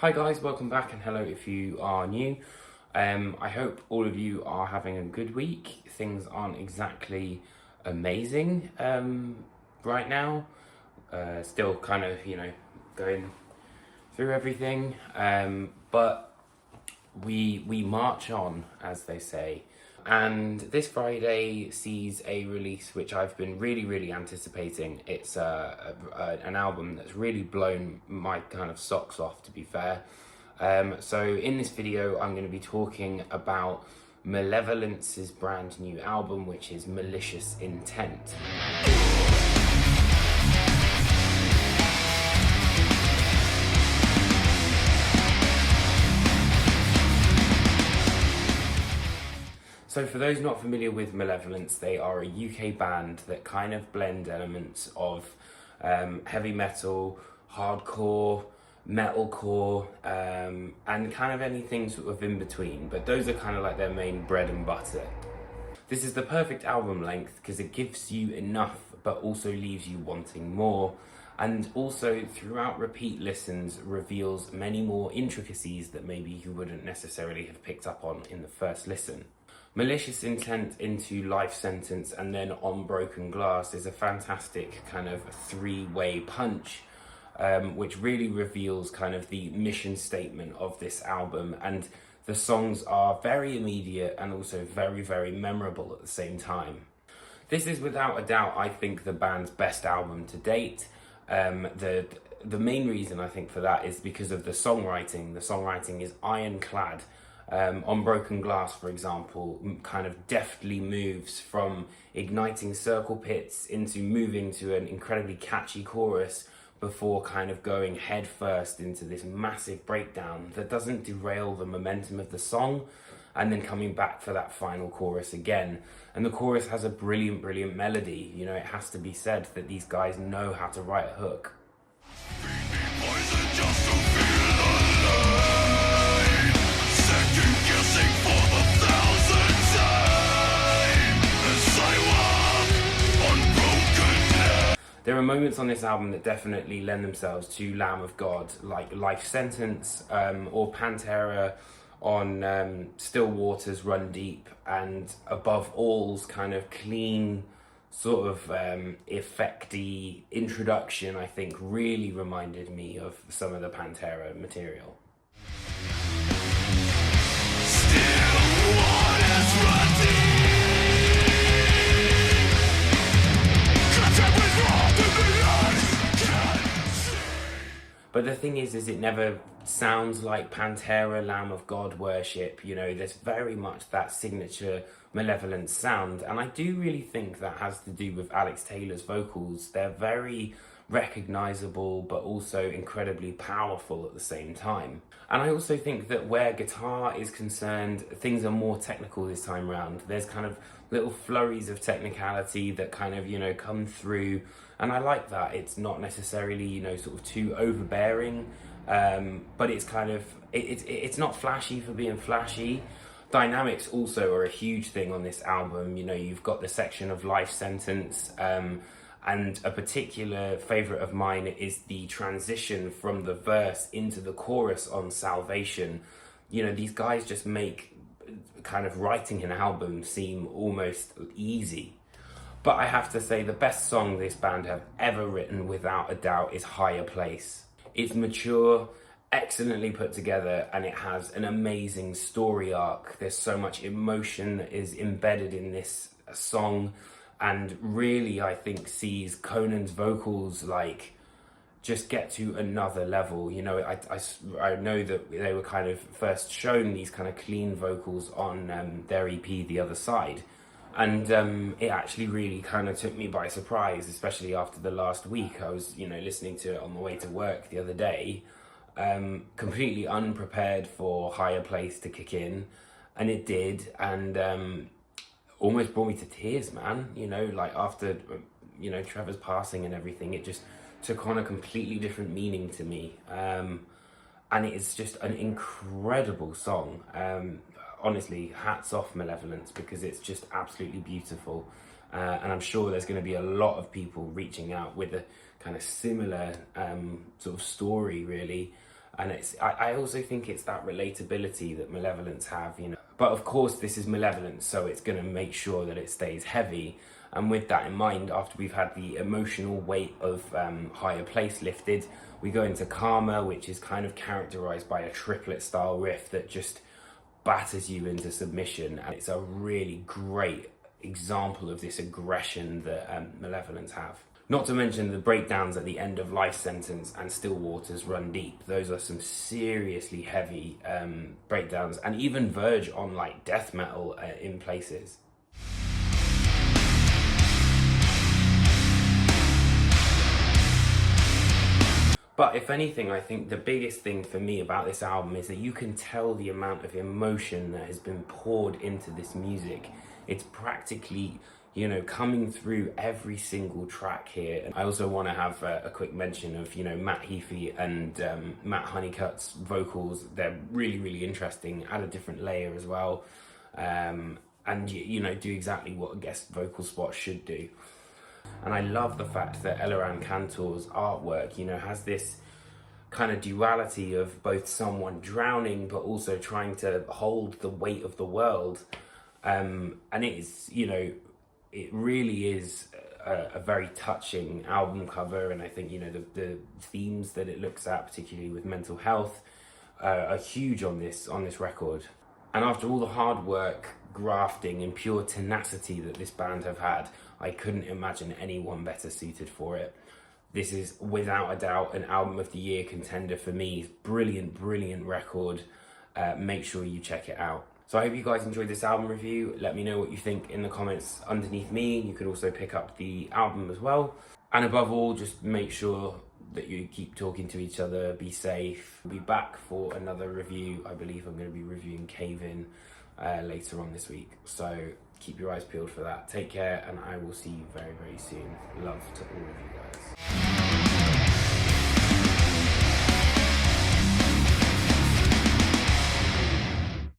Hi guys, welcome back, and hello if you are new. I hope all of you are having a good week. Things aren't exactly amazing right now. Still kind of, going through everything. But we march on, as they say. And this Friday sees a release which I've been really anticipating. It's an album that's really blown my kind of socks off, to be fair. So in this video, I'm going to be talking about Malevolence's brand new album, which is Malicious Intent. So for those not familiar with Malevolence, they are a UK band that kind of blend elements of heavy metal, hardcore, metalcore, and kind of anything sort of in between. But those are kind of like their main bread and butter. This is the perfect album length because it gives you enough but also leaves you wanting more. And also throughout repeat listens reveals many more intricacies that maybe you wouldn't necessarily have picked up on in the first listen. Malicious Intent into Life Sentence and then On Broken Glass is a fantastic kind of three-way punch, which really reveals kind of the mission statement of this album. And the songs are very immediate and also very memorable at the same time. This is without a doubt, I think, the band's best album to date. The main reason I think for that is because of the songwriting. The songwriting is ironclad. On Broken Glass, for example, kind of deftly moves from igniting circle pits into moving to an incredibly catchy chorus before kind of going head first into this massive breakdown that doesn't derail the momentum of the song, and then coming back for that final chorus again. And the chorus has a brilliant melody. You know, it has to be said that these guys know how to write a hook. There are moments on this album that definitely lend themselves to Lamb of God, like Life Sentence, or Pantera on Still Waters Run Deep, and Above All's kind of clean, sort of effecty introduction, I think, really reminded me of some of the Pantera material. Still Waters Run Deep. But the thing is it never sounds like Pantera, Lamb of God worship. You know, there's very much that signature Malevolence sound. And I do really think that has to do with Alex Taylor's vocals. They're very recognizable, but also incredibly powerful at the same time. And I also think that where guitar is concerned, things are more technical this time around. There's kind of little flurries of technicality that kind of, come through. And I like that. It's not necessarily, sort of too overbearing, but it's kind of, it's not flashy for being flashy. Dynamics also are a huge thing on this album. You've got the section of Life Sentence, and a particular favourite of mine is the transition from the verse into the chorus on Salvation. These guys just make kind of writing an album seem almost easy. But I have to say the best song this band have ever written, without a doubt, is Higher Place. It's mature, excellently put together, and it has an amazing story arc. There's so much emotion that is embedded in this song, and really, I think, sees Conan's vocals just get to another level. I know that they were kind of first shown these kind of clean vocals on their EP, The Other Side. And it actually really kind of took me by surprise, especially after the last week. I was, listening to it on the way to work the other day, completely unprepared for Higher Place to kick in. And it did, and almost brought me to tears, man. After, Trevor's passing and everything, it just took on a completely different meaning to me. And it is just an incredible song. Honestly, hats off Malevolence, because it's just absolutely beautiful. And I'm sure there's going to be a lot of people reaching out with a kind of similar sort of story, really. And I also think it's that relatability that Malevolence have, you know. But of course, this is Malevolence, so it's going to make sure that it stays heavy. And with that in mind, after we've had the emotional weight of Higher Place lifted, we go into Karma, which is kind of characterized by a triplet style riff that just batters you into submission. And it's a really great example of this aggression that Malevolence have. Not to mention the breakdowns at the end of Life Sentence and Still Waters Run Deep. Those are some seriously heavy breakdowns, and even verge on like death metal in places. But if anything, I think the biggest thing for me about this album is that you can tell the amount of emotion that has been poured into this music. It's practically, you know, coming through every single track here. And I also want to have a quick mention of, you know, Matt Heafy and Matt Honeycutt's vocals. They're really, really interesting, add a different layer as well. And, you know, do exactly what a guest vocal spot should do. And I love the fact that Eliran Kantor's artwork, you know, has this kind of duality of both someone drowning but also trying to hold the weight of the world. And it is, you know, it really is a very touching album cover. And I think, you know, the themes that it looks at, particularly with mental health, are huge on this record. And after all the hard work, grafting and pure tenacity that this band have had, I couldn't imagine anyone better suited for it. This is without a doubt an album of the year contender for me. Brilliant, brilliant record. Make sure you check it out. So I hope you guys enjoyed this album review. Let me know what you think in the comments underneath me. You could also pick up the album as well. And above all, just make sure that you keep talking to each other, be safe. We'll be back for another review. I believe I'm going to be reviewing Cave In later on this week. So keep your eyes peeled for that. Take care, and I will see you very, very soon. Love to all of you guys.